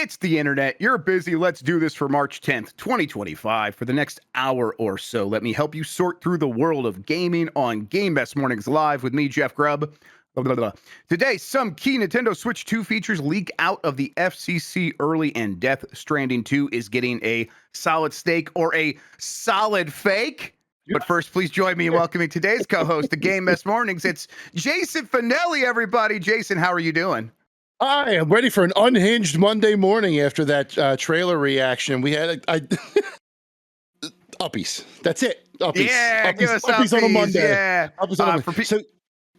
It's the internet. You're busy. Let's do this for March 10th, 2025. For the next hour or so, let me help you sort through the world of gaming on Game Best Mornings Live with me, Jeff Grubb. Blah, blah, blah. Today, some key Nintendo Switch 2 features leak out of the FCC early, and Death Stranding 2 is getting a solid steak or a solid fake. But first, please join me in welcoming today's co-host, the Game Best Mornings. It's Jason Fanelli, everybody. Jason, how are you doing? I am ready for an unhinged Monday morning after that trailer reaction. We had uppies. That's it. Uppies. Yeah, give us uppies on a Monday. Yeah. Uppies on a Monday.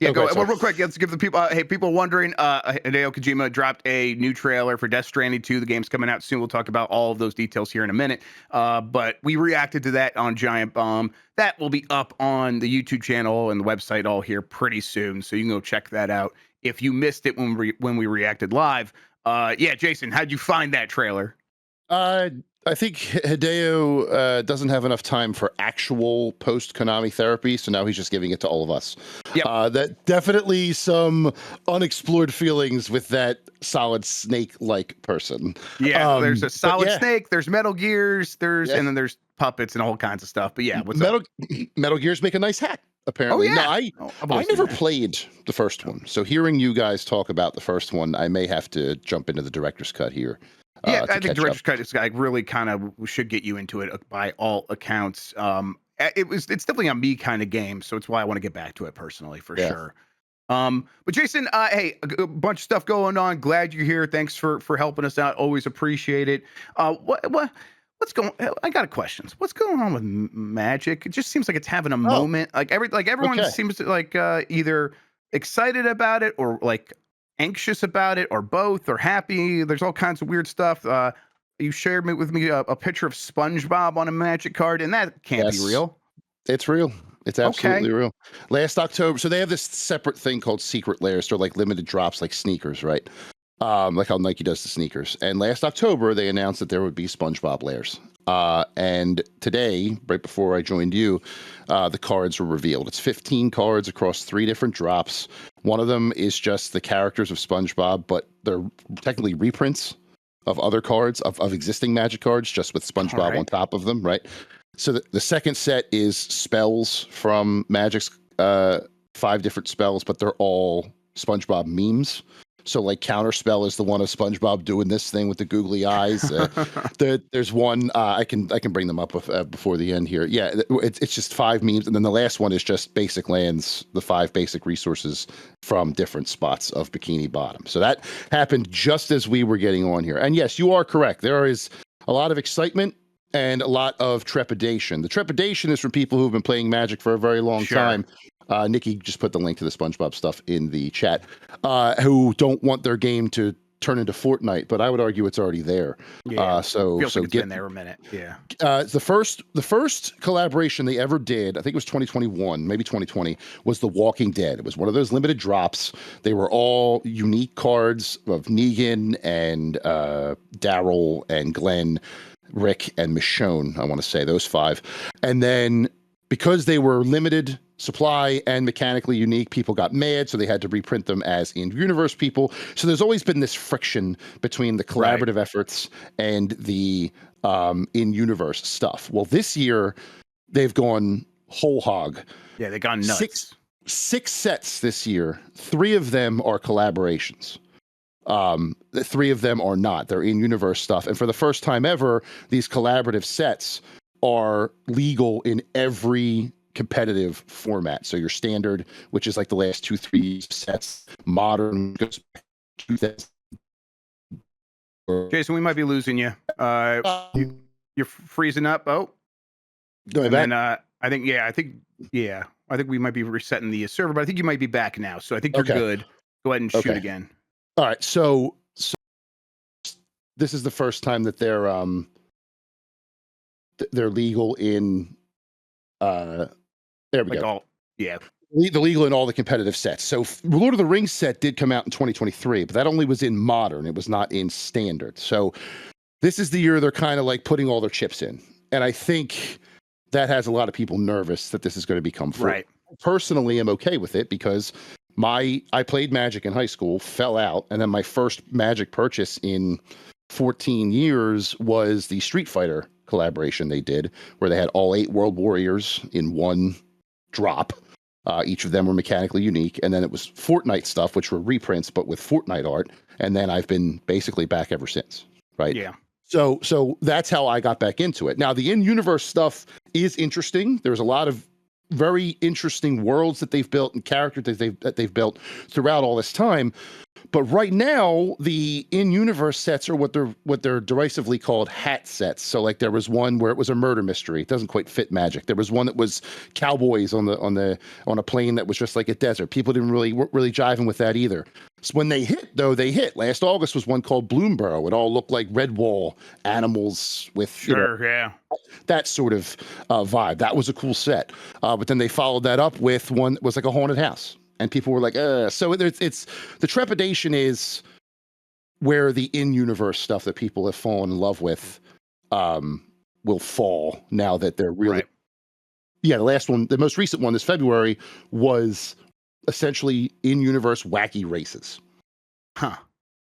Go ahead. Well, real quick, let's give the people, people wondering, Hideo Kojima dropped a new trailer for Death Stranding 2. The game's coming out soon. We'll talk about all of those details here in a minute. But we reacted to that on Giant Bomb. That will be up on the YouTube channel and the website all here pretty soon. So you can go check that out if you missed it when we reacted live. Yeah, Jason, how'd you find that trailer? I think Hideo doesn't have enough time for actual post-Konami therapy, so now he's just giving it to all of us. Yep. That definitely some unexplored feelings with that Solid Snake-like person. Yeah, there's a Solid Snake, there's Metal Gears, and then there's puppets and all kinds of stuff. But yeah, Metal Gears make a nice hat, apparently. Oh, yeah. No, I never played the first one, so hearing you guys talk about the first one, I may have to jump into the director's cut here. Yeah, I think Director's Cut is really kind of should get you into it by all accounts. It's definitely a me kind of game, so it's why I want to get back to it personally for sure. But Jason, hey, a bunch of stuff going on. Glad you're here. Thanks for helping us out. Always appreciate it. What's going? I got questions. What's going on with Magic? It just seems like it's having a moment. Like everyone seems to either excited about it or anxious about it or both or happy. There's all kinds of weird stuff. You shared with me a picture of SpongeBob on a Magic card, and that can't be real. It's real. It's absolutely real. Last October, so they have this separate thing called secret layers. They're like limited drops, like sneakers, right? Like how Nike does the sneakers. And last October, they announced that there would be SpongeBob layers. And today, right before I joined you, the cards were revealed. It's 15 cards across 3 different drops. One of them is just the characters of SpongeBob, but they're technically reprints of other cards, of existing Magic cards, just with SpongeBob on top of them, right? So the second set is spells from Magic's 5 different spells, but they're all SpongeBob memes. So like Counterspell is the one of SpongeBob doing this thing with the googly eyes. There's one I can bring them up before the end here. Yeah, it's just 5 memes, and then the last one is just basic lands, the 5 basic resources from different spots of Bikini Bottom. So that happened just as we were getting on here. And yes, you are correct. There is a lot of excitement and a lot of trepidation. The trepidation is from people who've been playing Magic for a very long time. Nikki just put the link to the SpongeBob stuff in the chat, who don't want their game to turn into Fortnite, but I would argue it's already there. Yeah, so like it's been there a minute. Yeah. The first collaboration they ever did, I think it was 2021, maybe 2020, was The Walking Dead. It was one of those limited drops. They were all unique cards of Negan and Daryl and Glenn, Rick and Michonne, I want to say, those 5. And then because they were limited supply and mechanically unique, people got mad, so they had to reprint them as in-universe people. So there's always been this friction between the collaborative efforts and the in-universe stuff. Well, this year, they've gone whole hog. Yeah, they've gone nuts. Six sets this year. 3 of them are collaborations. 3 of them are not. They're in-universe stuff. And for the first time ever, these collaborative sets are legal in every competitive format. So your standard, which is like the last 2-3 sets, modern goes back to that. Jason, we might be losing you. You're freezing up. Oh, and then I think we might be resetting the server, but I think you might be back now. So I think you're good. Go ahead and shoot again. All right. So this is the first time that they're legal in there we go. The legal in all the competitive sets. So Lord of the Rings set did come out in 2023, but that only was in modern. It was not in standard. So this is the year they're kind of like putting all their chips in. And I think that has a lot of people nervous that this is going to become free. Right. Personally, I'm okay with it because I played Magic in high school, fell out, and then my first Magic purchase in 14 years was the Street Fighter collaboration they did, where they had all 8 World Warriors in one drop. Each of them were mechanically unique. And then it was Fortnite stuff, which were reprints, but with Fortnite art. And then I've been basically back ever since, right? Yeah. So that's how I got back into it. Now, the in-universe stuff is interesting. There's a lot of very interesting worlds that they've built and characters that they've built throughout all this time. But right now, the in-universe sets are what they're derisively called hat sets. So like there was one where it was a murder mystery. It doesn't quite fit Magic. There was one that was cowboys on a plane that was just like a desert. People didn't weren't really jiving with that either. So when they hit, though, they hit. Last August was one called Bloomborough. It all looked like Redwall animals with that sort of vibe. That was a cool set. But then they followed that up with one that was like a haunted house. And people were like, so it's the trepidation is where the in-universe stuff that people have fallen in love with will fall now that they're really. Right. Yeah, the most recent one this February was essentially in-universe wacky races. Huh.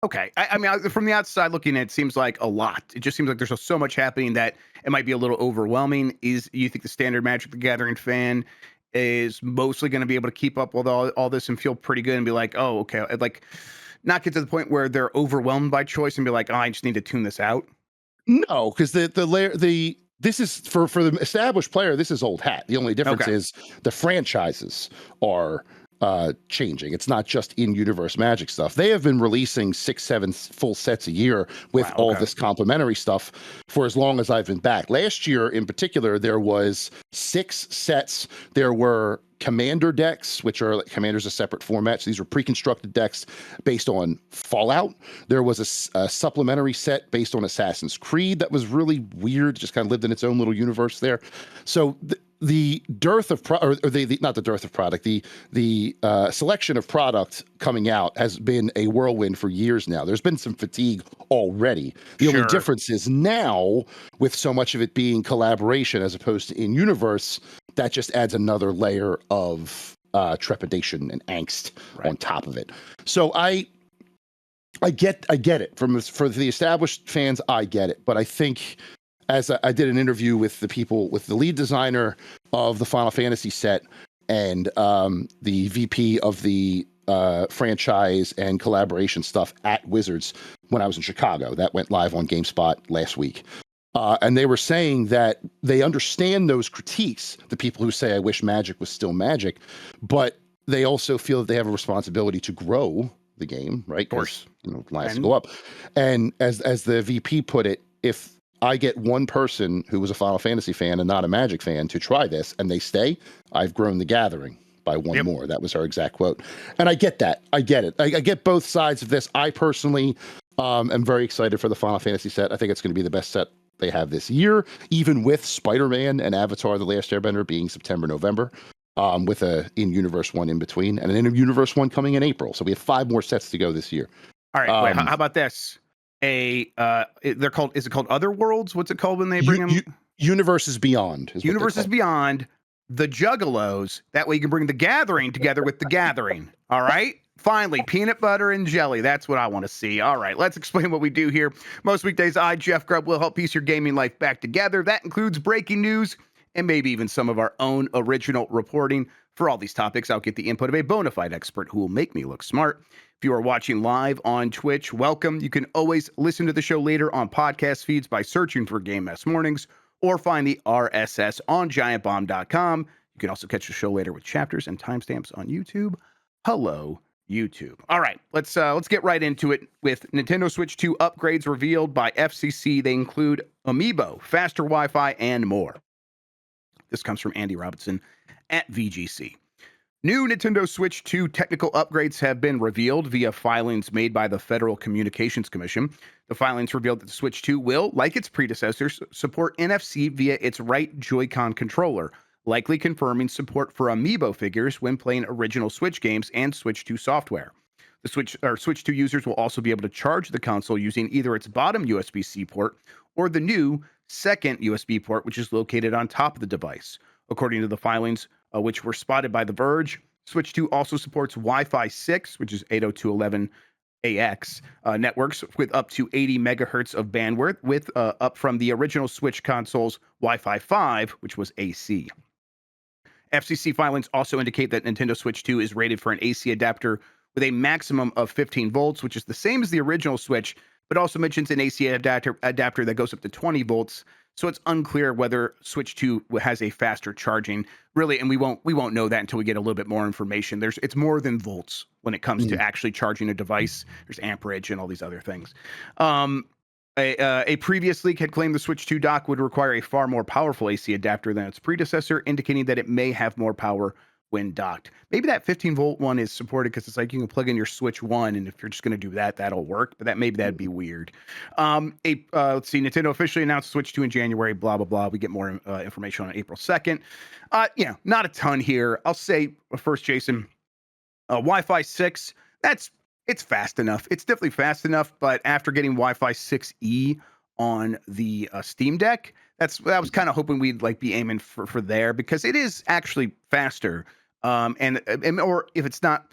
Okay. I mean, from the outside looking, it seems like a lot. It just seems like there's so much happening that it might be a little overwhelming. You think the standard Magic the Gathering fan is mostly going to be able to keep up with all this and feel pretty good and be like, oh, okay, like not get to the point where they're overwhelmed by choice and be like, oh, I just need to tune this out? No, because this is for the established player, this is old hat. The only difference is the franchises are changing. It's not just in-universe Magic stuff. They have been releasing 6-7 full sets a year with all this complementary stuff for as long as I've been back. Last year in particular, there was 6 sets. There were Commander decks, which are Commander's a separate format. So these were pre-constructed decks based on Fallout. There was a supplementary set based on Assassin's Creed that was really weird, just kind of lived in its own little universe there. So the dearth of not the dearth of product, the selection of product coming out has been a whirlwind for years now. There's been some fatigue already. The only difference is now, with so much of it being collaboration as opposed to in-universe, that just adds another layer of trepidation and angst on top of it. So I get it for the established fans. I get it, but I think, as I did an interview with the lead designer of the Final Fantasy set and the VP of the franchise and collaboration stuff at Wizards when I was in Chicago. That went live on GameSpot last week. And they were saying that they understand those critiques, the people who say, I wish Magic was still Magic, but they also feel that they have a responsibility to grow the game, right? Of course. Lines go up. And as the VP put it, if I get one person who was a Final Fantasy fan and not a Magic fan to try this and they stay, I've grown the gathering by one more. That was her exact quote. And I get that. I get it. I get both sides of this. I personally am very excited for the Final Fantasy set. I think it's going to be the best set they have this year, even with Spider-Man and Avatar: The Last Airbender being September, November, with a in-universe one in between and an in-universe one coming in April. So we have 5 more sets to go this year. All right. Wait, how about this? Is it called Other Worlds? What's it called when they bring them? Universes Beyond. Universes Beyond, the Juggalos. That way you can bring the Gathering together with the Gathering. All right. Finally, peanut butter and jelly. That's what I want to see. All right, let's explain what we do here. Most weekdays, I, Jeff Grubb, will help piece your gaming life back together. That includes breaking news and maybe even some of our own original reporting. For all these topics, I'll get the input of a bona fide expert who will make me look smart. If you are watching live on Twitch, welcome. You can always listen to the show later on podcast feeds by searching for Game Mess Mornings or find the RSS on giantbomb.com. You can also catch the show later with chapters and timestamps on YouTube. Hello, YouTube. All right, let's get right into it with Nintendo Switch 2 upgrades revealed by FCC. They include Amiibo, faster Wi-Fi, and more. This comes from Andy Robinson at VGC. New Nintendo Switch 2 technical upgrades have been revealed via filings made by the Federal Communications Commission. The filings revealed that the Switch 2 will, like its predecessors, support NFC via its right Joy-Con controller, likely confirming support for Amiibo figures when playing original Switch games and Switch 2 software. The Switch 2 users will also be able to charge the console using either its bottom USB-C port or the new second USB port, which is located on top of the device. According to the filings, which were spotted by The Verge, Switch 2 also supports Wi-Fi 6, which is 802.11 AX networks with up to 80 megahertz of bandwidth, with up from the original Switch console's Wi-Fi 5, which was AC. FCC filings also indicate that Nintendo Switch 2 is rated for an AC adapter with a maximum of 15 volts, which is the same as the original Switch, but also mentions an AC adapter that goes up to 20 volts. So it's unclear whether Switch 2 has a faster charging, really, and we won't know that until we get a little bit more information. It's more than volts when it comes to actually charging a device. There's amperage and all these other things. A previous leak had claimed the Switch 2 dock would require a far more powerful AC adapter than its predecessor, indicating that it may have more power when docked. Maybe that 15-volt one is supported because it's like you can plug in your Switch 1, and if you're just going to do that, that'll work. But maybe that'd be weird. Let's see. Nintendo officially announced Switch 2 in January. Blah blah blah. We get more information on April 2nd. Not a ton here. I'll say first, Jason. Wi-Fi 6. It's fast enough. It's definitely fast enough. But after getting Wi-Fi 6E on the Steam Deck, I was kind of hoping we'd be aiming for there, because it is actually faster. Or if it's not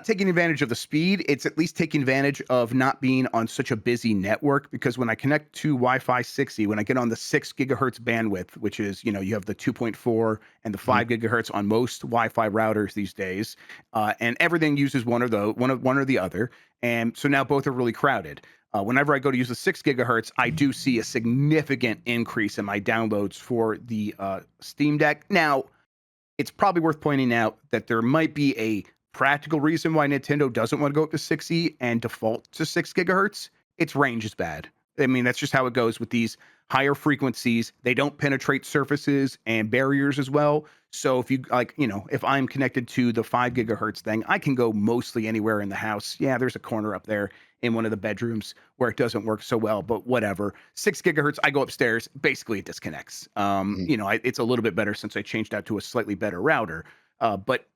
taking advantage of the speed, it's at least taking advantage of not being on such a busy network. Because when I connect to Wi-Fi 6E, when I get on the 6 gigahertz bandwidth, which is, you have the 2.4 and the 5 gigahertz on most Wi-Fi routers these days, and everything uses one or the other, and so now both are really crowded. Whenever I go to use the 6 gigahertz, I do see a significant increase in my downloads for the Steam Deck. Now, it's probably worth pointing out that there might be a practical reason why Nintendo doesn't want to go up to 6E and default to 6 gigahertz. Its range is bad. I mean, that's just how it goes with these higher frequencies. They don't penetrate surfaces and barriers as well. So if if I'm connected to the 5 gigahertz thing, I can go mostly anywhere in the house. Yeah, there's a corner up there in one of the bedrooms where it doesn't work so well, but whatever. 6 gigahertz, I go upstairs. Basically, it disconnects. It's a little bit better since I changed out to a slightly better router. But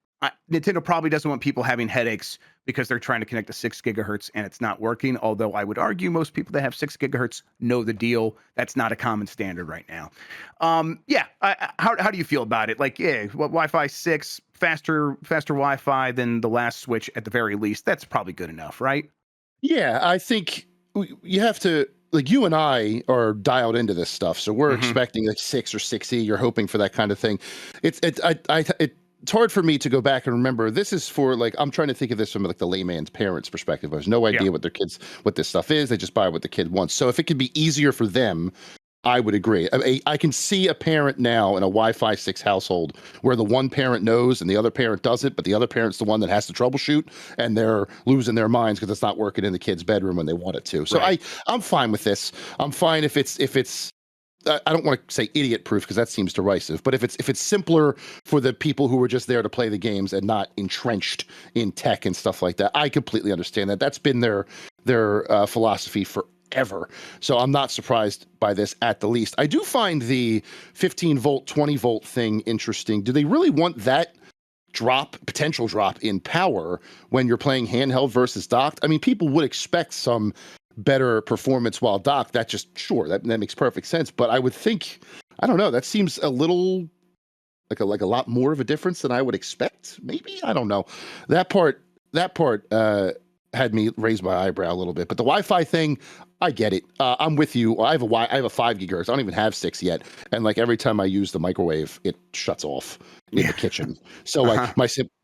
Nintendo probably doesn't want people having headaches because they're trying to connect to 6 gigahertz and it's not working. Although I would argue most people that have 6 gigahertz know the deal. That's not a common standard right now. How do you feel about it? Wi-Fi 6, faster Wi-Fi than the last Switch at the very least. That's probably good enough, right? Yeah, I think you have to, you and I are dialed into this stuff, so we're expecting 6 or 6E. You're hoping for that kind of thing. It's hard for me to go back and remember. This is for I'm trying to think of this from the layman's parents' perspective. There's no idea what this stuff is. They just buy what the kid wants. So if it could be easier for them, I would agree. I can see a parent now in a Wi-Fi 6 household where the one parent knows and the other parent doesn't, but the other parent's the one that has to troubleshoot, and they're losing their minds because it's not working in the kid's bedroom when they want it to. So right. I'm fine with this. I'm fine if it's I don't want to say idiot proof because that seems derisive, but if it's simpler for the people who are just there to play the games and not entrenched in tech and stuff like that, I completely understand that. That's been their philosophy forever. So I'm not surprised by this at the least. I do find the 15 volt, 20 volt thing interesting. Do they really want that potential drop in power when you're playing handheld versus docked? I mean, people would expect some better performance while docked. That makes perfect sense. But I would think, I don't know, that seems a little like a lot more of a difference than I would expect. Maybe, I don't know. That part had me raise my eyebrow a little bit. But the Wi-Fi thing, I get it. I'm with you. I have a 5 gigahertz. I don't even have 6 yet. And every time I use the microwave, it shuts off in the kitchen. So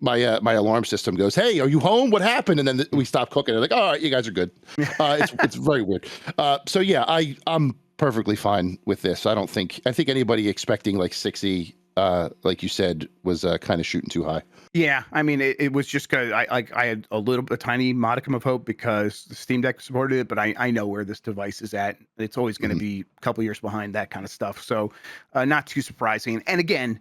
my alarm system goes, "Hey, are you home? What happened?" And then we stop cooking. They're like, "All right, you guys are good." It's very weird. So yeah, I'm perfectly fine with this. I think anybody expecting 6E, like you said, was kind of shooting too high. Yeah, I mean, it was just because I had a tiny modicum of hope because the Steam Deck supported it, but I know where this device is at. It's always going to be a couple years behind that kind of stuff. So not too surprising. And again,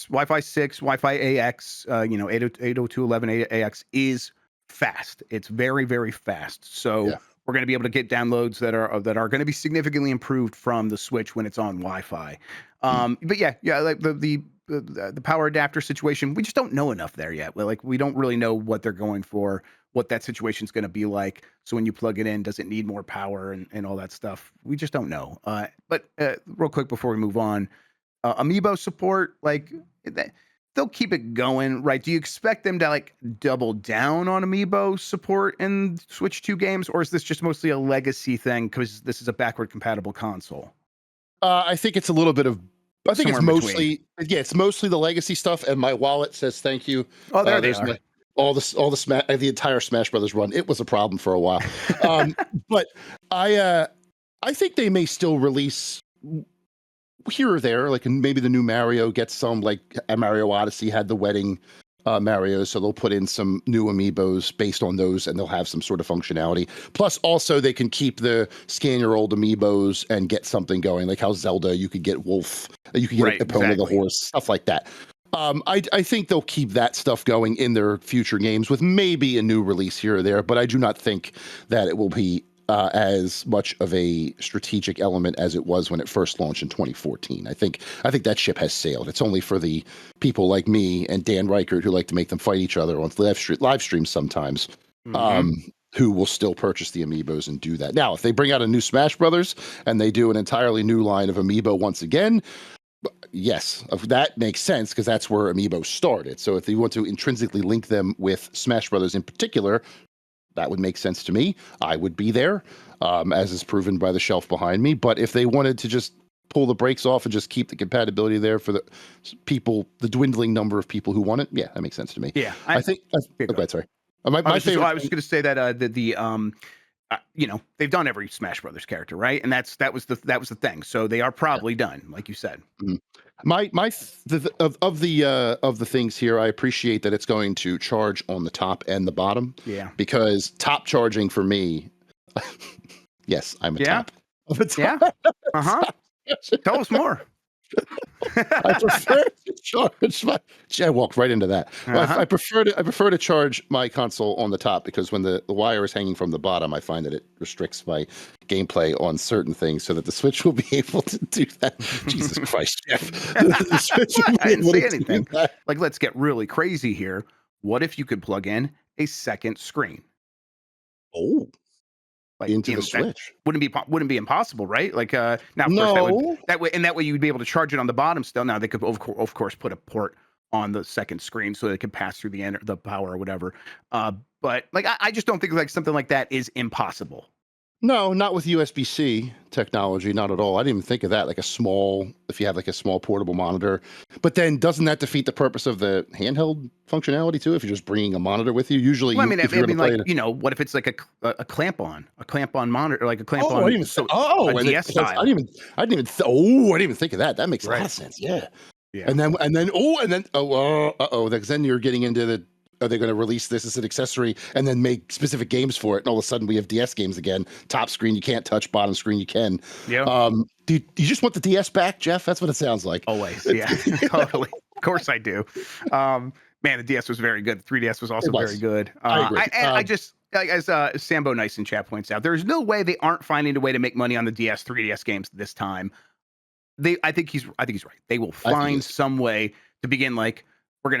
Wi-Fi 6, Wi-Fi AX, 802.11ax is fast. It's very, very fast. So we're going to be able to get downloads that are going to be significantly improved from the Switch when it's on Wi-Fi. But like the power adapter situation, we just don't know enough there yet. We don't really know what they're going for, what that situation's going to be like. So when you plug it in, does it need more power and all that stuff? We just don't know. But real quick before we move on, Amiibo support, they'll keep it going, right? Do you expect them to like double down on amiibo support in Switch 2 games, or is this just mostly a legacy thing because this is a backward compatible console? I think it's a little bit of. I think Somewhere it's in between. mostly it's mostly the legacy stuff, and my wallet says thank you. Oh, there they There's are. the entire Smash Brothers run. It was a problem for a while, but I think they may still release here or there, like maybe the new Mario gets some, like Mario Odyssey had the wedding Mario, so they'll put in some new amiibos based on those, and they'll have some sort of functionality. Plus, also they can keep the scan your old amiibos and get something going, like how Zelda you could get Wolf, you could get Right, Epona the exactly. horse, stuff like that. I think they'll keep that stuff going in their future games with maybe a new release here or there, but I do not think that it will be as much of a strategic element as it was when it first launched in 2014. I think that ship has sailed. It's only for the people like me and Dan Reichert who like to make them fight each other on live streams sometimes, who will still purchase the amiibos and do that. Now, if they bring out a new Smash Brothers and they do an entirely new line of amiibo once again, yes, that makes sense because that's where amiibo started. So if they want to intrinsically link them with Smash Brothers in particular, that would make sense to me. I would be there, as is proven by the shelf behind me. But if they wanted to just pull the brakes off and just keep the compatibility there for the people, the dwindling number of people who want it, yeah, that makes sense to me. Yeah, I think. go ahead, sorry. I was going to say that they've done every Smash Brothers character, right? And that was the thing. So they are probably done, like you said. Mm-hmm. Of the things here, I appreciate that it's going to charge on the top and the bottom. Yeah. Because top charging for me, yes, I'm a top. Yeah. Tell us more. I prefer to charge my. I walked right into that. I prefer to charge my console on the top because when the wire is hanging from the bottom, I find that it restricts my gameplay on certain things, so that the Switch will be able to do that. Jesus Christ, Jeff! The Switch will I didn't say anything. That. Like, let's get really crazy here. What if you could plug in a second screen? Oh. Like, Into the Switch wouldn't be impossible, right? Like, now of no. course that way you'd be able to charge it on the bottom still. Now they could of course put a port on the second screen so they can pass through the power or whatever. But like I just don't think like something like that is impossible. No, not with USB-C technology, not at all. I didn't even think of that. Like if you have like a small portable monitor, but then doesn't that defeat the purpose of the handheld functionality too? If you're just bringing a monitor with you, usually, well, what if it's like a clamp on monitor, like a clamp on? I didn't even, DS style. I didn't even think of that. That makes a lot of sense. Yeah. And then because then you're getting into are they going to release this as an accessory and then make specific games for it? And all of a sudden we have DS games again. Top screen you can't touch, bottom screen you can. Yeah. Do you just want the DS back, Jeff? That's what it sounds like. Always. Yeah. Totally. Of course I do. Man, the DS was very good. The 3DS was also very good. I agree. I just, as Sambo Nice in chat points out, there's no way they aren't finding a way to make money on the DS, 3DS games this time. I think he's right. They will find some way to begin like.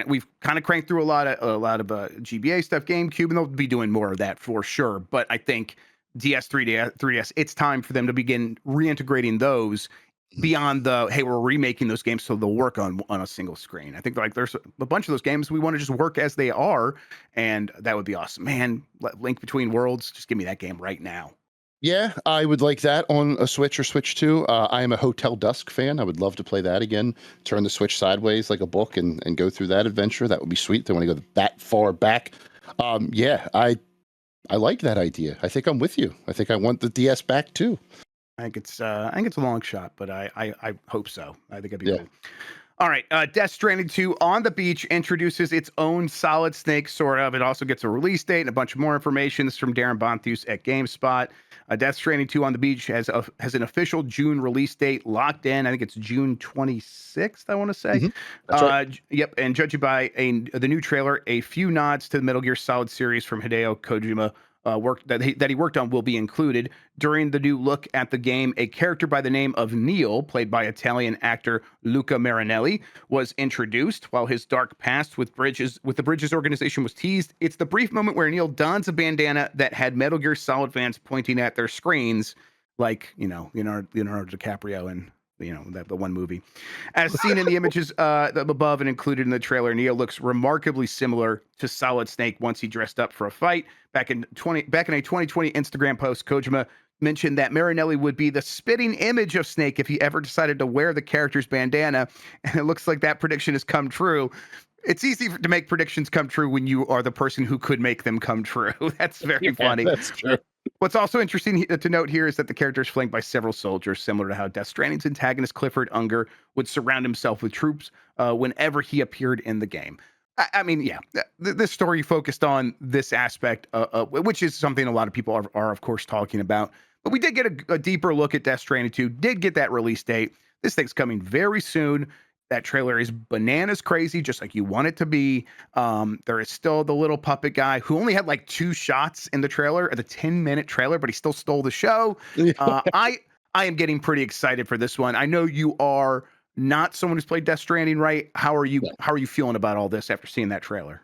We've kind of cranked through a lot of GBA stuff, GameCube, and they'll be doing more of that for sure. But I think DS, 3DS, it's time for them to begin reintegrating those beyond hey, we're remaking those games so they'll work on a single screen. I think like there's a bunch of those games we want to just work as they are, and that would be awesome. Man, Link Between Worlds, just give me that game right now. Yeah, I would like that on a Switch or Switch 2. I am a Hotel Dusk fan. I would love to play that again. Turn the Switch sideways like a book and go through that adventure. That would be sweet. Don't want to go that far back. Yeah, I like that idea. I think I'm with you. I think I want the DS back too. I think it's a long shot, but I hope so. I think it'd be cool. All right, Death Stranding 2 on the Beach introduces its own Solid Snake, sort of. It also gets a release date and a bunch of more information. This is from Darren Bonthus at GameSpot. Death Stranding 2 on the Beach has an official June release date locked in. I think it's June 26th, I want to say. Mm-hmm. That's right. Yep, and judging by the new trailer, a few nods to the Metal Gear Solid series from Hideo Kojima work that he worked on will be included. During the new look at the game, a character by the name of Neil, played by Italian actor Luca Marinelli, was introduced. While his dark past with the Bridges organization was teased, it's the brief moment where Neil dons a bandana that had Metal Gear Solid fans pointing at their screens, like Leonardo DiCaprio and the one movie. As seen in the images above and included in the trailer, Neo looks remarkably similar to Solid Snake once he dressed up for a fight. Back in a 2020 Instagram post, Kojima mentioned that Marinelli would be the spitting image of Snake if he ever decided to wear the character's bandana, and it looks like that prediction has come true. It's easy to make predictions come true when you are the person who could make them come true. That's very funny. That's true. What's also interesting to note here is that the character is flanked by several soldiers, similar to how Death Stranding's antagonist Clifford Unger would surround himself with troops whenever he appeared in the game. I mean, yeah, this story focused on this aspect, which is something a lot of people are of course, talking about. But we did get a deeper look at Death Stranding 2, did get that release date. This thing's coming very soon. That trailer is bananas crazy, just like you want it to be. There is still the little puppet guy who only had like 2 shots in the trailer, the 10-minute trailer, but he still stole the show. I am getting pretty excited for this one. I know you are not someone who's played Death Stranding, right? How are you feeling about all this after seeing that trailer?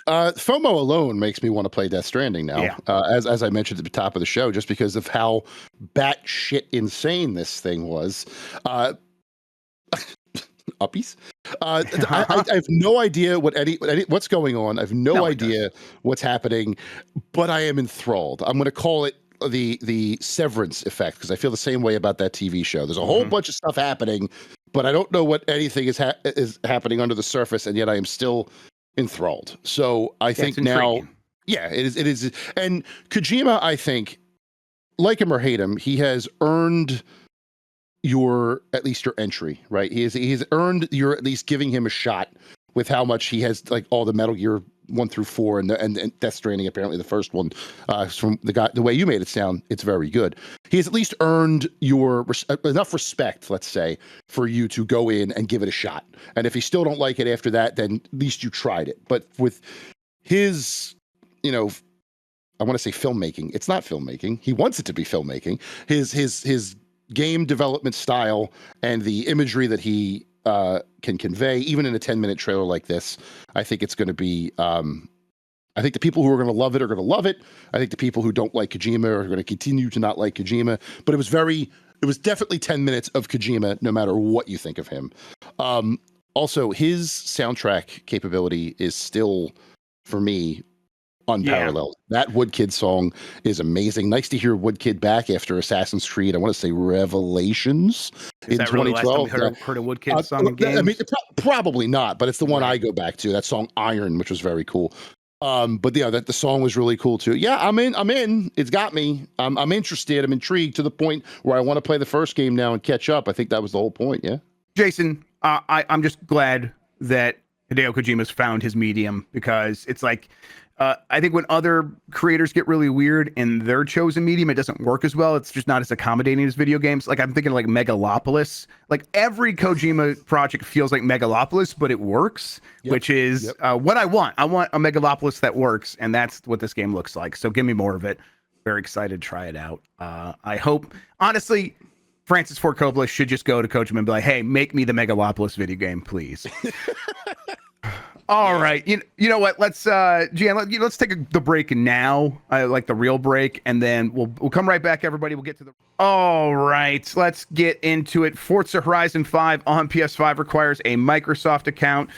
FOMO alone makes me want to play Death Stranding now. Yeah. As I mentioned at the top of the show, just because of how batshit insane this thing was. Uppies. I have no idea what's going on. I have no idea what's happening, but I am enthralled. I'm going to call it the Severance effect, because I feel the same way about that TV show. There's a whole bunch of stuff happening, but I don't know what anything is happening under the surface, and yet I am still enthralled. So I think now, it is. And Kojima, I think, like him or hate him, he has earned at least your entry, right? He's earned your at least giving him a shot with how much he has, like, all the Metal Gear 1 through 4 and Death Stranding, apparently the first one, from the way you made it sound, it's very good. He has at least earned your enough respect, let's say, for you to go in and give it a shot. And if you still don't like it after that, then at least you tried it. But with his, I want to say filmmaking. It's not filmmaking. He wants it to be filmmaking. His game development style and the imagery that he can convey, even in a 10-minute trailer like this, I think it's going to be. I think the people who are going to love it are going to love it. I think the people who don't like Kojima are going to continue to not like Kojima. But it was definitely 10 minutes of Kojima, no matter what you think of him. Also, his soundtrack capability is still, for me, unparalleled. That Woodkid song is amazing. Nice to hear Woodkid back after Assassin's Creed. I want to say Revelations in 2012. Really heard a Woodkid song in games? I mean, probably not, but it's the one I go back to. That song Iron, which was very cool. But yeah, the song was really cool too. Yeah, I'm in. It's got me. I'm interested. I'm intrigued to the point where I want to play the first game now and catch up. I think that was the whole point. Yeah. Jason, I'm just glad that Hideo Kojima's found his medium, because it's like, I think when other creators get really weird in their chosen medium, it doesn't work as well. It's just not as accommodating as video games. Like, I'm thinking like Megalopolis. Like, every Kojima project feels like Megalopolis, but it works, which is what I want. I want a Megalopolis that works, and that's what this game looks like. So give me more of it. Very excited to try it out. I hope, honestly, Francis Ford Coppola should just go to Kojima and be like, hey, make me the Megalopolis video game, please. All right. You know what? Let's Gian, let's take the break now, like the real break, and then we'll come right back, everybody. We'll get to the. All right, let's get into it. Forza Horizon 5 on PS5 requires a Microsoft account.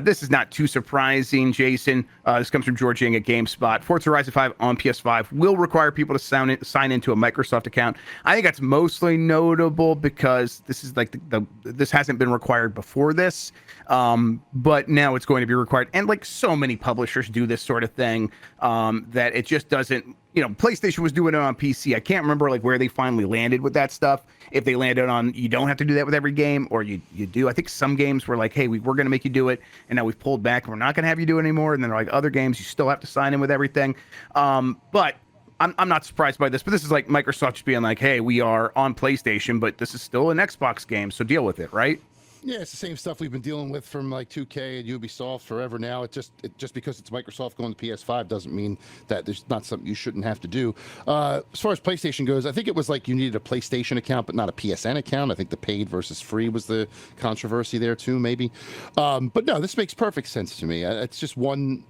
This is not too surprising, Jason. This comes from George Yang at GameSpot. Forza Horizon 5 on PS5 will require people to sign into a Microsoft account. I think that's mostly notable because this is like this hasn't been required before this, but now it's going to be required. And like so many publishers do this sort of thing, that it just doesn't. PlayStation was doing it on PC. I can't remember like where they finally landed with that stuff. If they landed on, you don't have to do that with every game, or you do. I think some games were like, hey, we're going to make you do it, and now we've pulled back, and we're not going to have you do it anymore. And then like other games, you still have to sign in with everything. But I'm not surprised by this. But this is like Microsoft just being like, hey, we are on PlayStation, but this is still an Xbox game, so deal with it, right? Yeah, it's the same stuff we've been dealing with from like 2K and Ubisoft forever now. It just because it's Microsoft going to PS5 doesn't mean that there's not something you shouldn't have to do. As far as PlayStation goes, I think it was like you needed a PlayStation account, but not a PSN account. I think the paid versus free was the controversy there too, maybe. But no, this makes perfect sense to me. It's just one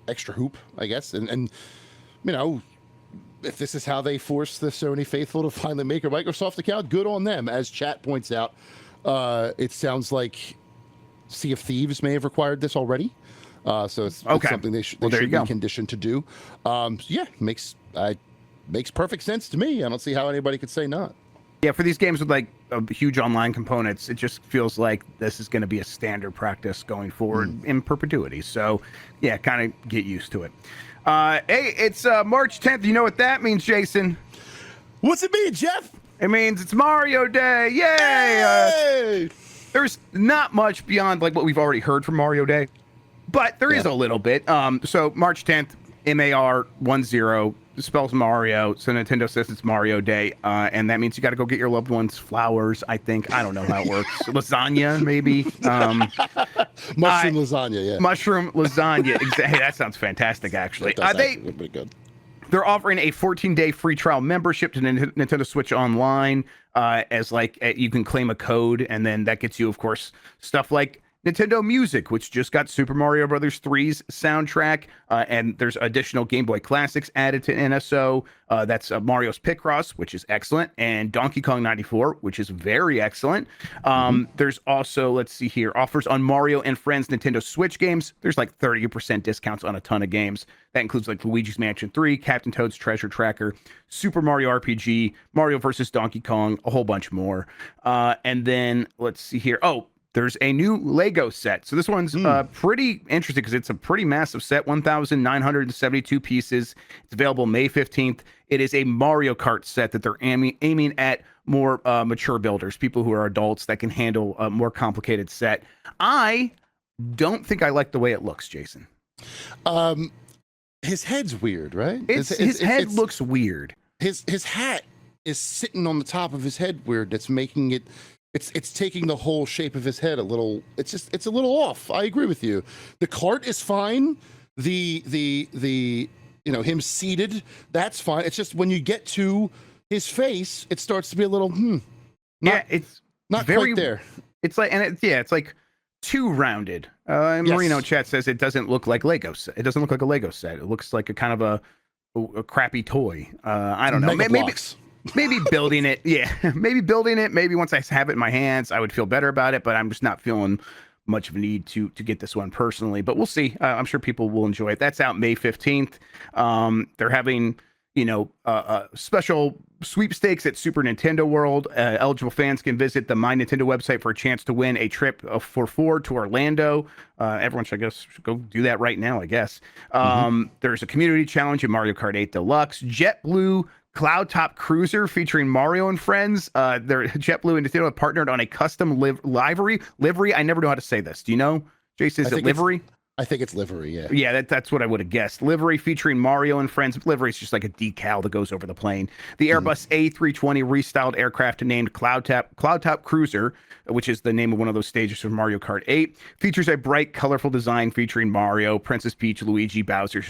extra hoop, I guess. And if this is how they force the Sony faithful to finally make a Microsoft account, good on them. As chat points out, it sounds like Sea of Thieves may have required this already. So it's something they should be conditioned to do. Yeah, makes perfect sense to me. I don't see how anybody could say not. Yeah, for these games with like huge online components, it just feels like this is going to be a standard practice going forward in perpetuity. So, yeah, kind of get used to it. Hey, it's March 10th. You know what that means, Jason? What's it mean, Jeff? It means it's Mario Day. Yay! Hey! There's not much beyond like what we've already heard from Mario Day, but there is a little bit. So March 10th, MAR10 spells Mario, so Nintendo says it's Mario Day, and that means you got to go get your loved ones flowers. I think I don't know how it works. Lasagna, maybe. Mushroom lasagna, yeah. Mushroom lasagna. Hey, that sounds fantastic. Actually, pretty good. They're offering a 14-day free trial membership to Nintendo Switch Online, as like you can claim a code, and then that gets you, of course, stuff like Nintendo Music, which just got Super Mario Bros. 3's soundtrack, and there's additional Game Boy Classics added to NSO. That's Mario's Picross, which is excellent, and Donkey Kong 94, which is very excellent. There's also, let's see here, offers on Mario and Friends Nintendo Switch games. There's like 30% discounts on a ton of games. That includes like Luigi's Mansion 3, Captain Toad's Treasure Tracker, Super Mario RPG, Mario vs. Donkey Kong, a whole bunch more. And then let's see here. Oh, there's a new Lego set. So this one's pretty interesting because it's a pretty massive set, 1,972 pieces. It's available May 15th. It is a Mario Kart set that they're aiming at more mature builders, people who are adults that can handle a more complicated set. I don't think I like the way it looks, Jason. His head's weird, right? His head looks weird. His hat is sitting on the top of his head weird. That's making it... It's taking the whole shape of his head a little. It's a little off. I agree with you. The cart is fine. The him seated, that's fine. It's just when you get to his face, it starts to be a little it's not very, quite there. It's like it's like too rounded. And Marino chat says it doesn't look like Lego set. It doesn't look like a Lego set. It looks like a kind of a crappy toy. I don't know. Maybe building it. Yeah, maybe building it. Maybe once I have it in my hands, I would feel better about it. But I'm just not feeling much of a need to get this one personally. But we'll see. I'm sure people will enjoy it. That's out May 15th. They're having special sweepstakes at Super Nintendo World. Eligible fans can visit the My Nintendo website for a chance to win a trip for 4 to Orlando. Everyone should, go do that right now, I guess. There's a community challenge in Mario Kart 8 Deluxe. JetBlue Cloud Top Cruiser featuring Mario and friends. Their JetBlue and Nintendo have partnered on a custom livery. I never know how to say this. Do you know, Jason? Is it livery? I think it's livery, yeah. Yeah, that's what I would have guessed. Livery featuring Mario and friends. Livery is just like a decal that goes over the plane. The Airbus A320 restyled aircraft named Cloud Top Cruiser, which is the name of one of those stages from Mario Kart 8, features a bright, colorful design featuring Mario, Princess Peach, Luigi, Bowser,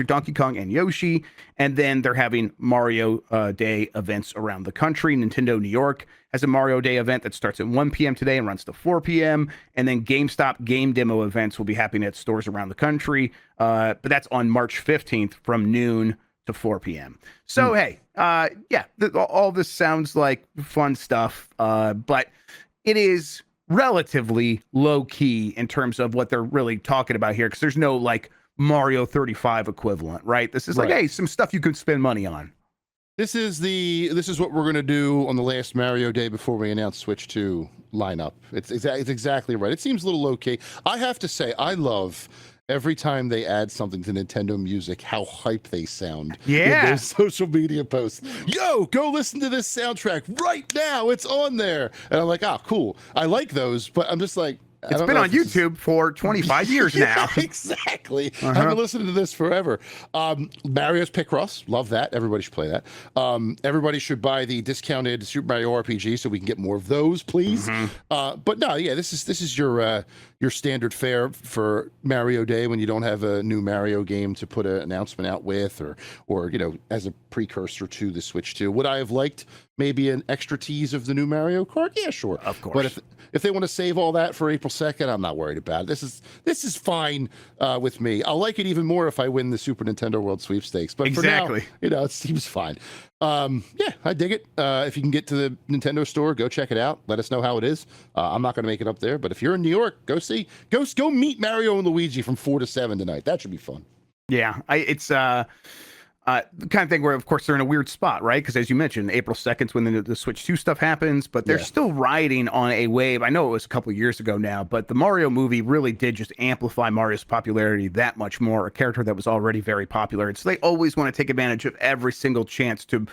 Donkey Kong, and Yoshi. And then they're having Mario Day events around the country. Nintendo New York has a Mario Day event that starts at 1 p.m. today and runs to 4 p.m. And then GameStop game demo events will be happening at stores around the country. But that's on March 15th from noon to 4 p.m. So, hey, all this sounds like fun stuff, but it is relatively low key in terms of what they're really talking about here, because there's no like Mario 35 equivalent, right? This is like, hey, some stuff you could spend money on. This is what we're gonna do on the last Mario Day before we announce Switch 2 lineup. It's exactly right. It seems a little low key. I have to say, I love every time they add something to Nintendo Music, how hype they sound. Yeah. In those social media posts. Yo, go listen to this soundtrack right now. It's on there. And I'm like, cool. I like those, but I'm just like, it's been on YouTube for 25 years now. Exactly. I've been listening to this forever. Mario's Picross. Love that. Everybody should play that. Everybody should buy the discounted Super Mario RPG so we can get more of those, please. But no, yeah, this is your standard fare for Mario Day when you don't have a new Mario game to put an announcement out with, or as a precursor to the Switch 2. Would I have liked maybe an extra tease of the new Mario Kart, yeah, sure. Of course. But if they want to save all that for April 2nd, I'm not worried about it. This is fine with me. I'll like it even more if I win the Super Nintendo World Sweepstakes. But exactly. for now, it seems fine. Yeah, I dig it. If you can get to the Nintendo store, go check it out. Let us know how it is. I'm not going to make it up there, but if you're in New York, go meet Mario and Luigi from 4 to 7 tonight. That should be fun. Yeah, it's the kind of thing where, of course, they're in a weird spot, right? Because as you mentioned, April 2nd is when the Switch 2 stuff happens, but they're still riding on a wave. I know it was a couple years ago now, but the Mario movie really did just amplify Mario's popularity that much more, a character that was already very popular. And so they always want to take advantage of every single chance to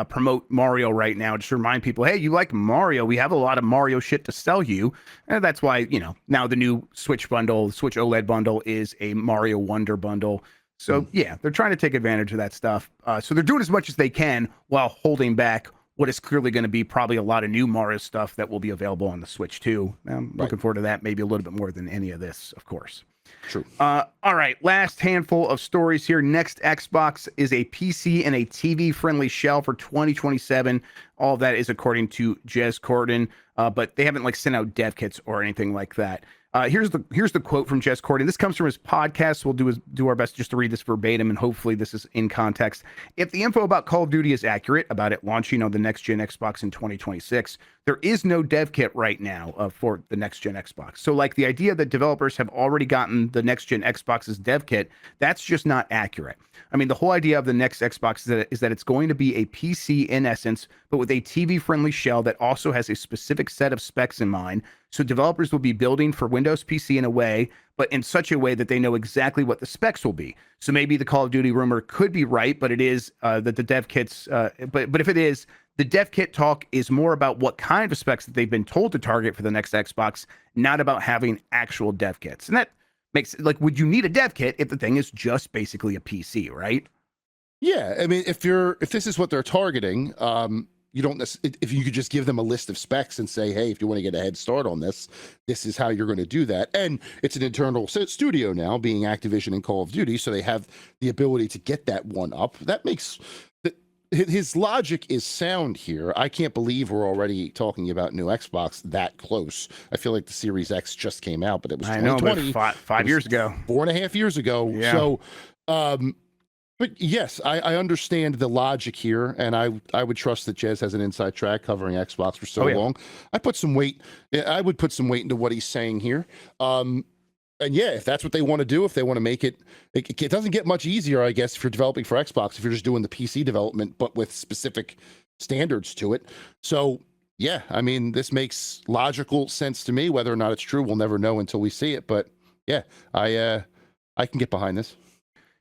promote Mario right now, just to remind people, hey, you like Mario, we have a lot of Mario shit to sell you. And that's why, now the new Switch bundle, the Switch OLED bundle, is a Mario Wonder bundle. So yeah, they're trying to take advantage of that stuff. So they're doing as much as they can while holding back what is clearly going to be probably a lot of new Mario stuff that will be available on the Switch too. I'm looking forward to that, maybe a little bit more than any of this, of course. True. All right, last handful of stories here. Next Xbox is a PC and a TV friendly shell for 2027. All of that is according to Jez Corden, but they haven't sent out dev kits or anything like that. Here's the quote from Jez Corden. This comes from his podcast. We'll do our best just to read this verbatim, and hopefully this is in context. If the info about Call of Duty is accurate about it launching on the next gen Xbox in 2026, there is no dev kit right now for the next gen Xbox. So the idea that developers have already gotten the next gen Xbox's dev kit, that's just not accurate. I mean, the whole idea of the next Xbox is that it's going to be a PC in essence, but with a TV friendly shell that also has a specific set of specs in mind. So developers will be building for Windows PC in a way, but in such a way that they know exactly what the specs will be. So maybe the Call of Duty rumor could be right, but it is that the dev kits, but if it is, the dev kit talk is more about what kind of specs that they've been told to target for the next Xbox, not about having actual dev kits. And that makes would you need a dev kit if the thing is just basically a PC, right? Yeah, I mean, if this is what they're targeting, you don't if you could just give them a list of specs and say, hey, if you want to get a head start on this, this is how you're going to do that. And it's an internal studio now, being Activision and Call of Duty, so they have the ability to get that one up. That makes his logic is sound here. I can't believe we're already talking about new Xbox that close. I feel like the Series X just came out, but it was 2020. I know, but five years ago, 4.5 years ago. Yeah. So, but yes, I understand the logic here, and I would trust that Jez has an inside track covering Xbox for so long. I would put some weight into what he's saying here. And yeah, if that's what they want to do, if they want to make it doesn't get much easier, I guess, if you're developing for Xbox, if you're just doing the PC development, but with specific standards to it. So yeah, I mean, this makes logical sense to me. Whether or not it's true, we'll never know until we see it. But yeah, I can get behind this.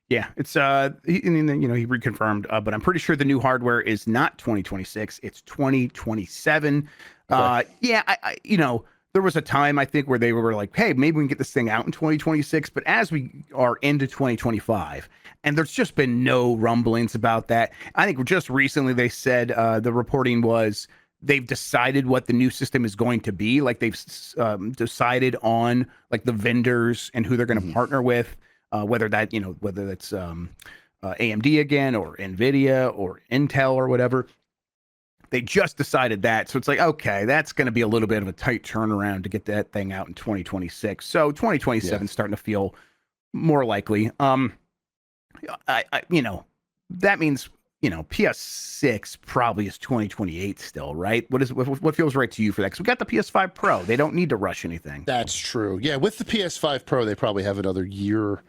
Yeah, it's he reconfirmed, but I'm pretty sure the new hardware is not 2026, it's 2027. Okay. Yeah, I there was a time I think where they were like, hey, maybe we can get this thing out in 2026, but as we are into 2025, and there's just been no rumblings about that. I think just recently they said the reporting was they've decided what the new system is going to be. They've decided on the vendors and who they're going to partner with. Whether that's AMD again or NVIDIA or Intel or whatever. They just decided that. So it's okay, that's going to be a little bit of a tight turnaround to get that thing out in 2026. So 2027 is starting to feel more likely. That means, PS6 probably is 2028 still, right? What feels right to you for that? Because we got the PS5 Pro. They don't need to rush anything. That's true. Yeah, with the PS5 Pro, they probably have another year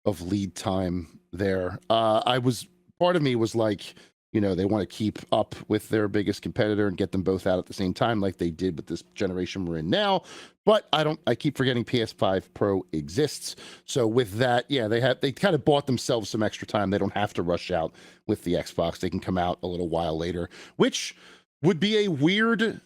of lead time there. Part of me was like, they want to keep up with their biggest competitor and get them both out at the same time like they did with this generation we're in now. But I keep forgetting PS5 Pro exists. So with that, yeah, they kind of bought themselves some extra time. They don't have to rush out with the Xbox. They can come out a little while later, which would be a weird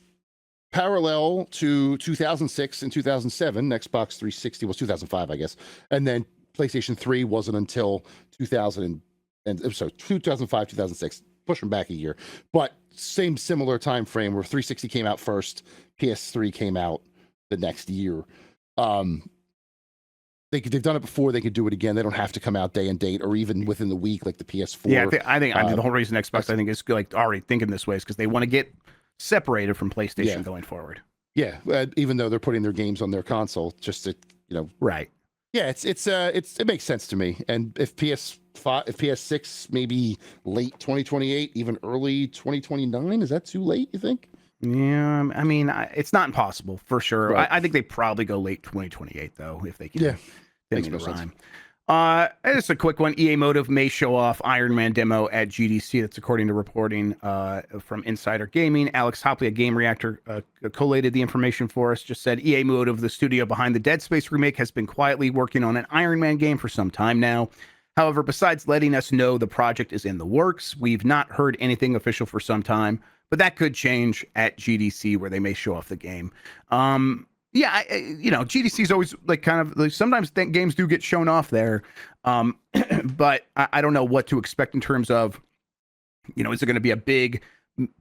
parallel to 2006 and 2007. Xbox 360 was 2005, I guess. And then PlayStation 3 wasn't until 2005, 2006. Pushing back a year, but similar time frame where 360 came out first, PS3 came out the next year. they've done it before. They could do it again. They don't have to come out day and date or even within the week like the PS4. Yeah, I think the whole reason Xbox I think is like already thinking this way is because they want to get separated from PlayStation going forward. Yeah, even though they're putting their games on their console, just to right. Yeah, it makes sense to me. And if PS6, maybe late 2028, even early 2029, is that too late? You think? Yeah, I mean, it's not impossible for sure. Right. I think they probably go late 2028 though, if they can. Yeah, makes no sense. Just a quick one. EA Motive may show off Iron Man demo at GDC. That's according to reporting from Insider Gaming. Alex Hopley, a Game Reactor, collated the information for us. Just said EA Motive, the studio behind the Dead Space remake, has been quietly working on an Iron Man game for some time now. However, besides letting us know the project is in the works, we've not heard anything official for some time. But that could change at GDC, where they may show off the game. GDC is always like kind of like sometimes games do get shown off there, but I don't know what to expect in terms of, is it going to be a big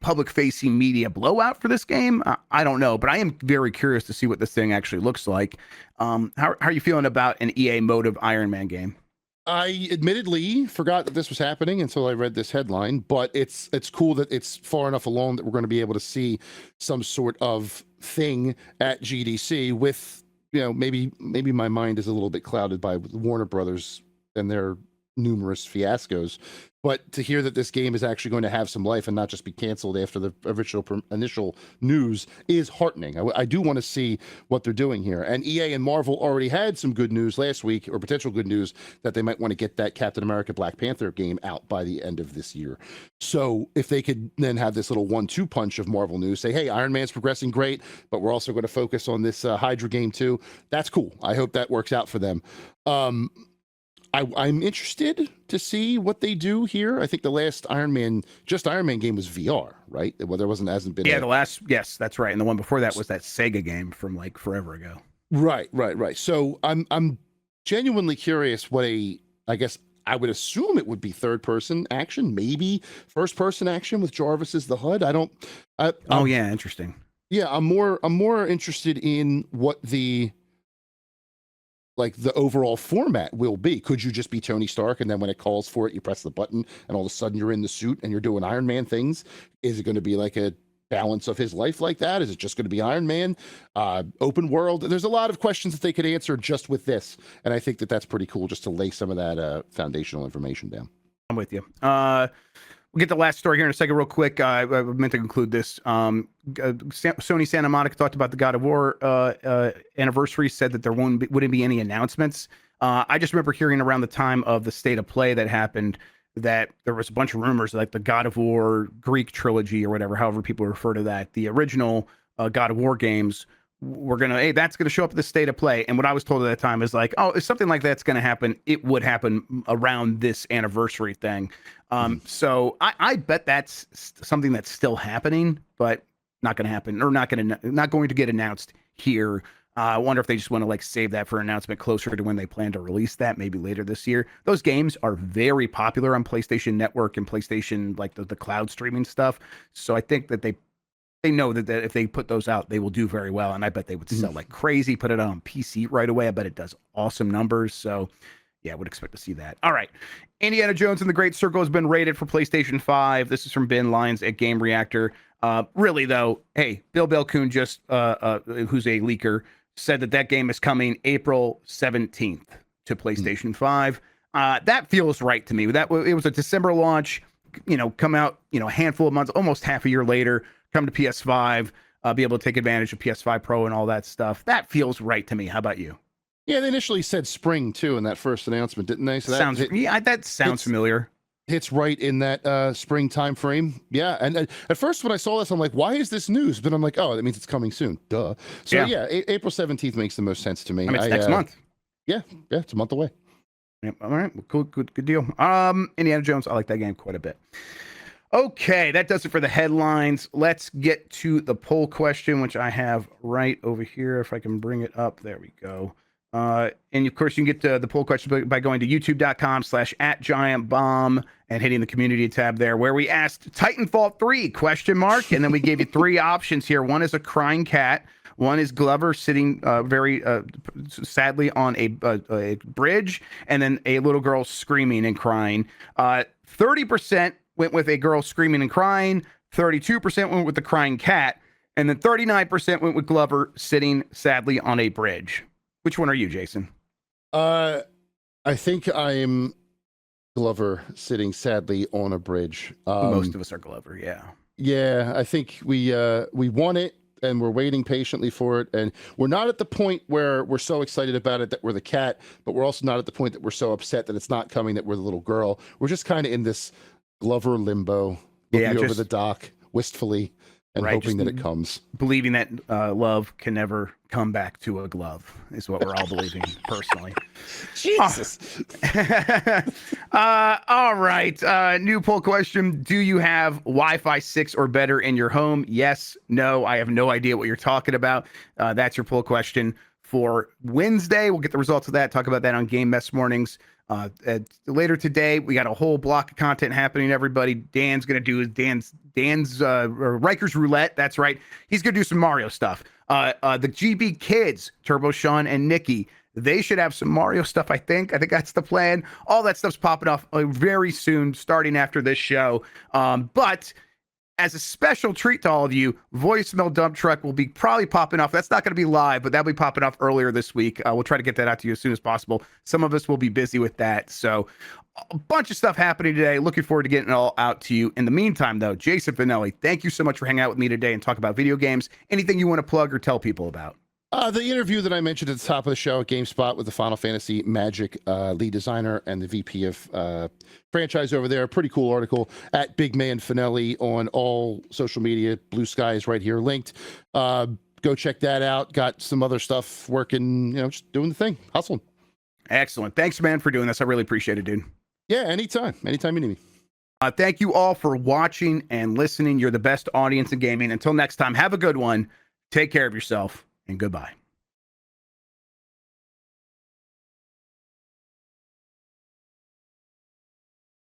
public-facing media blowout for this game? I don't know, but I am very curious to see what this thing actually looks like. How are you feeling about an EA Motive Iron Man game? I admittedly forgot that this was happening until I read this headline, but it's cool that it's far enough along that we're going to be able to see some sort of thing at GDC with, maybe my mind is a little bit clouded by Warner Brothers and their numerous fiascos, but to hear that this game is actually going to have some life and not just be canceled after the initial news is heartening. I do want to see what they're doing here. And EA and Marvel already had some good news last week, or potential good news, that they might want to get that Captain America Black Panther game out by the end of this year. So if they could then have this little 1-2 punch of Marvel news, say, hey, Iron Man's progressing great, but we're also going to focus on this Hydra game too. That's cool. I hope that works out for them. I'm interested to see what they do here. I think the last Iron Man game was VR, right? Well, hasn't been. Yeah, yes, that's right. And the one before that was that Sega game from like forever ago. Right. So I'm genuinely curious what I guess I would assume it would be third person action, maybe first person action with Jarvis as the HUD. Interesting. Yeah, I'm more interested in what the overall format will be. Could you just be Tony Stark and then when it calls for it, you press the button and all of a sudden you're in the suit and you're doing Iron Man things? Is it going to be like a balance of his life like that? Is it just going to be Iron Man? Open world? There's a lot of questions that they could answer just with this. And I think that that's pretty cool just to lay some of that foundational information down. I'm with you. We'll get the last story here in a second real quick. I meant to conclude this. Sony Santa Monica talked about the God of War anniversary, said that there wouldn't be any announcements. I just remember hearing around the time of the State of Play that happened that there was a bunch of rumors like the God of War Greek trilogy or whatever, however people refer to that, the original God of War games that's gonna show up at the State of Play. And what I was told at that time is like, if something like that's gonna happen, it would happen around this anniversary thing. So I bet that's something that's still happening, but not gonna happen, or not going to get announced here. I wonder if they just want to save that for an announcement closer to when they plan to release that, maybe later this year. Those games are very popular on PlayStation Network and PlayStation, like the cloud streaming stuff. So I think that they know that if they put those out, they will do very well. And I bet they would sell like crazy, put it on PC right away. I bet it does awesome numbers. So yeah, I would expect to see that. All right. Indiana Jones and the Great Circle has been rated for PlayStation 5. This is from Ben Lyons at Game Reactor. Really though, hey, Bill Belcoon just, who's a leaker, said that game is coming April 17th to PlayStation 5. That feels right to me. It was a December launch, come out, a handful of months, almost half a year later, come to PS5, be able to take advantage of PS5 Pro and all that stuff. That feels right to me. How about you? Yeah, they initially said spring too in that first announcement, didn't they? So that sounds familiar. Hits right in that spring time frame. Yeah, and at first when I saw this, I'm like, why is this news? But I'm like, oh, that means it's coming soon. Duh. So yeah, April 17th makes the most sense to me. I mean, it's next month. Yeah, it's a month away. Yep. All right, well, cool, good deal. Indiana Jones, I like that game quite a bit. Okay, that does it for the headlines. Let's get to the poll question, which I have right over here. If I can bring it up, there we go. And of course, you can get the poll question by going to youtube.com/@giantbomb and hitting the community tab there, where we asked Titanfall 3 ? And then we gave you three options here. One is a crying cat, One is Glover sitting very sadly on a bridge, and then a little girl screaming and crying. 30% went with a girl screaming and crying. 32% went with the crying cat, and then 39% went with Glover sitting sadly on a bridge. Which one are you, Jason? I think I'm Glover sitting sadly on a bridge. Most of us are Glover, yeah. Yeah, I think we want it, and we're waiting patiently for it, and we're not at the point where we're so excited about it that we're the cat, but we're also not at the point that we're so upset that it's not coming that we're the little girl. We're just kind of in this Glover limbo, looking over the dock wistfully and hoping that it comes. Believing that love can never come back to a glove is what we're all believing, personally. Jesus. All right. New poll question. Do you have Wi-Fi 6 or better in your home? Yes, no. I have no idea what you're talking about. That's your poll question for Wednesday. We'll get the results of that. Talk about that on Game Mess Mornings. Later today, we got a whole block of content happening. Everybody, Dan's gonna do Dan's Riker's Roulette. That's right. He's gonna do some Mario stuff. The GB kids, Turbo Sean and Nikki, they should have some Mario stuff. I think that's the plan. All that stuff's popping off very soon, starting after this show. But as a special treat to all of you, Voicemail Dump Truck will be probably popping off. That's not going to be live, but that'll be popping off earlier this week. We'll try to get that out to you as soon as possible. Some of us will be busy with that. So a bunch of stuff happening today. Looking forward to getting it all out to you. In the meantime, though, Jason Fanelli, thank you so much for hanging out with me today and talk about video games. Anything you want to plug or tell people about? The interview that I mentioned at the top of the show at GameSpot with the Final Fantasy Magic lead designer and the VP of franchise over there. Pretty cool article at Big Man Fanelli on all social media. Blue Sky is right here linked. Go check that out. Got some other stuff working, just doing the thing, hustling. Excellent. Thanks, man, for doing this. I really appreciate it, dude. Yeah, anytime. Anytime you need me. Thank you all for watching and listening. You're the best audience in gaming. Until next time, have a good one. Take care of yourself. And goodbye.